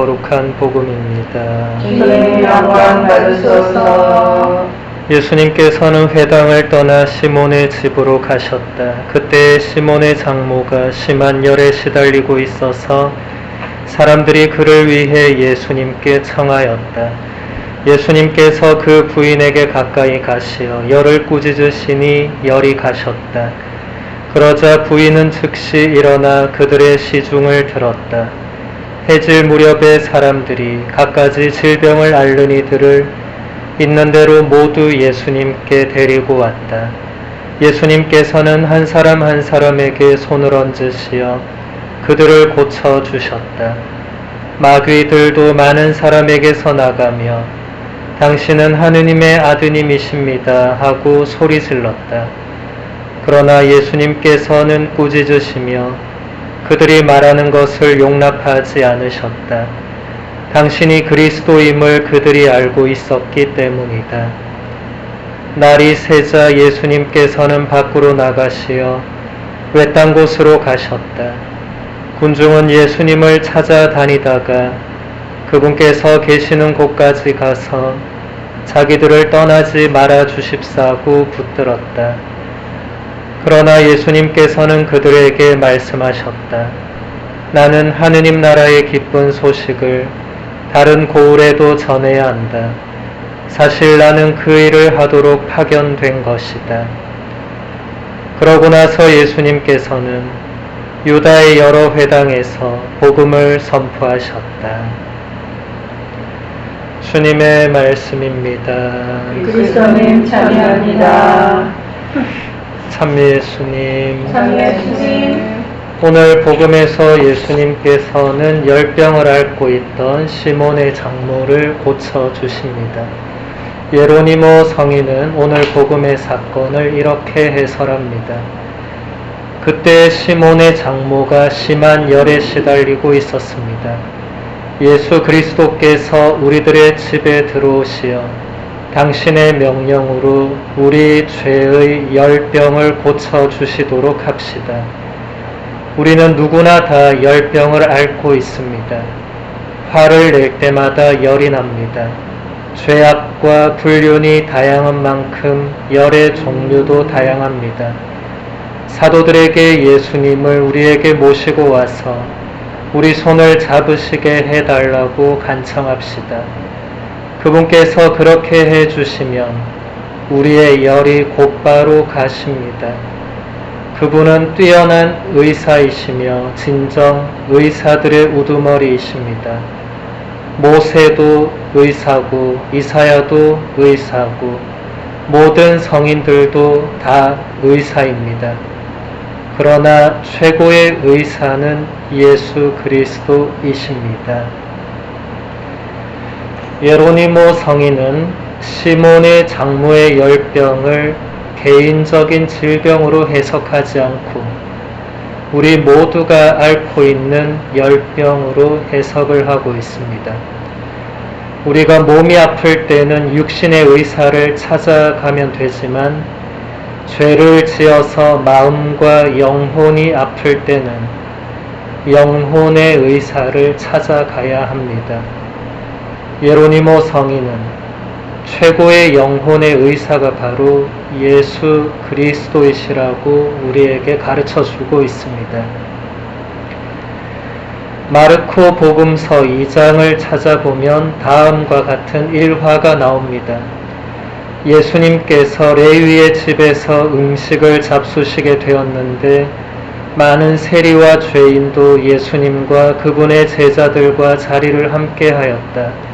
거룩한 복음입니다. 주님 영광 받으소서. 예수님께서는 회당을 떠나 시몬의 집으로 가셨다. 그때 시몬의 장모가 심한 열에 시달리고 있어서 사람들이 그를 위해 예수님께 청하였다. 예수님께서 그 부인에게 가까이 가시어 열을 꾸짖으시니 열이 가셨다. 그러자 부인은 즉시 일어나 그들의 시중을 들었다. 해질 무렵에 사람들이 갖가지 질병을 앓는 이들을 있는 대로 모두 예수님께 데리고 왔다. 예수님께서는 한 사람 한 사람에게 손을 얹으시어 그들을 고쳐주셨다. 마귀들도 많은 사람에게서 나가며 당신은 하느님의 아드님이십니다 하고 소리질렀다. 그러나 예수님께서는 꾸짖으시며 그들이 말하는 것을 용납하지 않으셨다. 당신이 그리스도임을 그들이 알고 있었기 때문이다. 날이 새자 예수님께서는 밖으로 나가시어 외딴 곳으로 가셨다. 군중은 예수님을 찾아다니다가 그분께서 계시는 곳까지 가서 자기들을 떠나지 말아 주십사고 붙들었다. 그러나 예수님께서는 그들에게 말씀하셨다. 나는 하느님 나라의 기쁜 소식을 다른 고을에도 전해야 한다. 사실 나는 그 일을 하도록 파견된 것이다. 그러고 나서 예수님께서는 유다의 여러 회당에서 복음을 선포하셨다. 주님의 말씀입니다. 그리스도님 찬양합니다. 참 예수님. 참 예수님. 오늘 복음에서 예수님께서는 열병을 앓고 있던 시몬의 장모를 고쳐주십니다. 예로니모 성인은 오늘 복음의 사건을 이렇게 해설합니다. 그때 시몬의 장모가 심한 열에 시달리고 있었습니다. 예수 그리스도께서 우리들의 집에 들어오시어 당신의 명령으로 우리 죄의 열병을 고쳐주시도록 합시다. 우리는 누구나 다 열병을 앓고 있습니다. 화를 낼 때마다 열이 납니다. 죄악과 불륜이 다양한 만큼 열의 종류도 다양합니다. 사도들에게 예수님을 우리에게 모시고 와서 우리 손을 잡으시게 해달라고 간청합시다. 그분께서 그렇게 해주시면 우리의 열이 곧바로 가십니다. 그분은 뛰어난 의사이시며 진정 의사들의 우두머리이십니다. 모세도 의사고 이사야도 의사고 모든 성인들도 다 의사입니다. 그러나 최고의 의사는 예수 그리스도이십니다. 예로니모 성인은 시몬의 장모의 열병을 개인적인 질병으로 해석하지 않고 우리 모두가 앓고 있는 열병으로 해석을 하고 있습니다. 우리가 몸이 아플 때는 육신의 의사를 찾아가면 되지만 죄를 지어서 마음과 영혼이 아플 때는 영혼의 의사를 찾아가야 합니다. 예로니모 성인은 최고의 영혼의 의사가 바로 예수 그리스도이시라고 우리에게 가르쳐주고 있습니다. 마르코 복음서 2장을 찾아보면 다음과 같은 일화가 나옵니다. 예수님께서 레위의 집에서 음식을 잡수시게 되었는데 많은 세리와 죄인도 예수님과 그분의 제자들과 자리를 함께 하였다.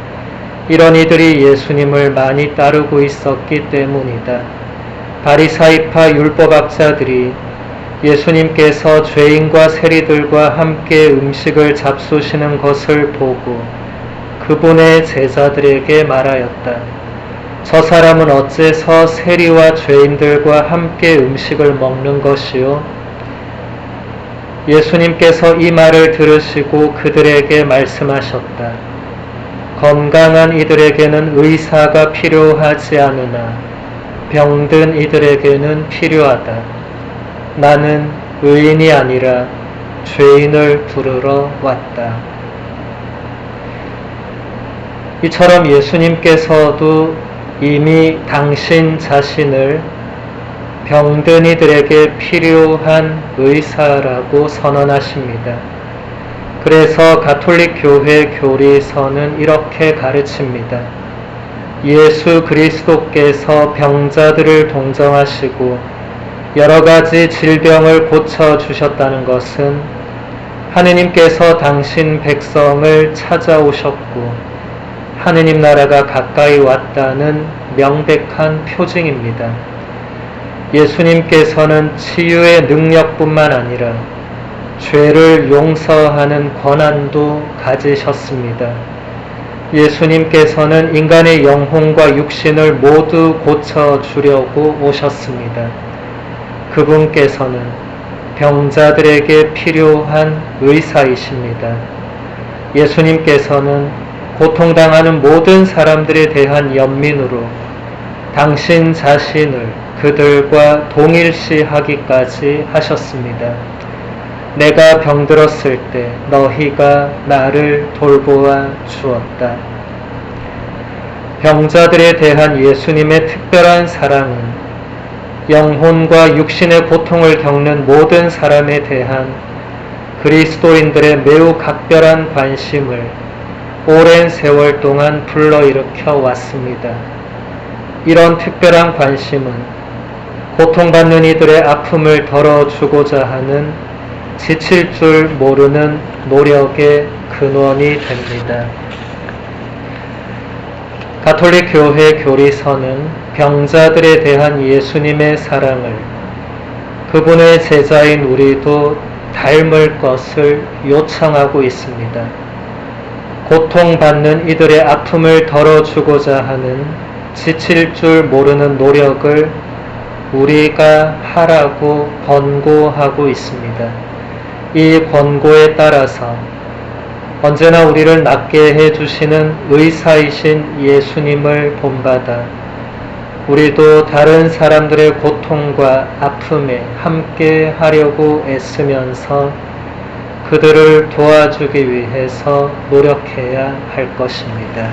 이런 이들이 예수님을 많이 따르고 있었기 때문이다. 바리사이파 율법학자들이 예수님께서 죄인과 세리들과 함께 음식을 잡수시는 것을 보고 그분의 제자들에게 말하였다. 저 사람은 어째서 세리와 죄인들과 함께 음식을 먹는 것이요? 예수님께서 이 말을 들으시고 그들에게 말씀하셨다. 건강한 이들에게는 의사가 필요하지 않으나 병든 이들에게는 필요하다. 나는 의인이 아니라 죄인을 부르러 왔다. 이처럼 예수님께서도 이미 당신 자신을 병든 이들에게 필요한 의사라고 선언하십니다. 그래서 가톨릭 교회 교리서는 이렇게 가르칩니다. 예수 그리스도께서 병자들을 동정하시고 여러 가지 질병을 고쳐주셨다는 것은 하느님께서 당신 백성을 찾아오셨고 하느님 나라가 가까이 왔다는 명백한 표징입니다. 예수님께서는 치유의 능력뿐만 아니라 죄를 용서하는 권한도 가지셨습니다. 예수님께서는 인간의 영혼과 육신을 모두 고쳐주려고 오셨습니다. 그분께서는 병자들에게 필요한 의사이십니다. 예수님께서는 고통당하는 모든 사람들에 대한 연민으로 당신 자신을 그들과 동일시하기까지 하셨습니다. 내가 병들었을 때 너희가 나를 돌보아 주었다. 병자들에 대한 예수님의 특별한 사랑은 영혼과 육신의 고통을 겪는 모든 사람에 대한 그리스도인들의 매우 각별한 관심을 오랜 세월 동안 불러일으켜 왔습니다. 이런 특별한 관심은 고통받는 이들의 아픔을 덜어주고자 하는 지칠 줄 모르는 노력의 근원이 됩니다. 가톨릭 교회 교리서는 병자들에 대한 예수님의 사랑을 그분의 제자인 우리도 닮을 것을 요청하고 있습니다. 고통받는 이들의 아픔을 덜어주고자 하는 지칠 줄 모르는 노력을 우리가 하라고 권고하고 있습니다. 이 권고에 따라서 언제나 우리를 낫게 해주시는 의사이신 예수님을 본받아 우리도 다른 사람들의 고통과 아픔에 함께 하려고 애쓰면서 그들을 도와주기 위해서 노력해야 할 것입니다.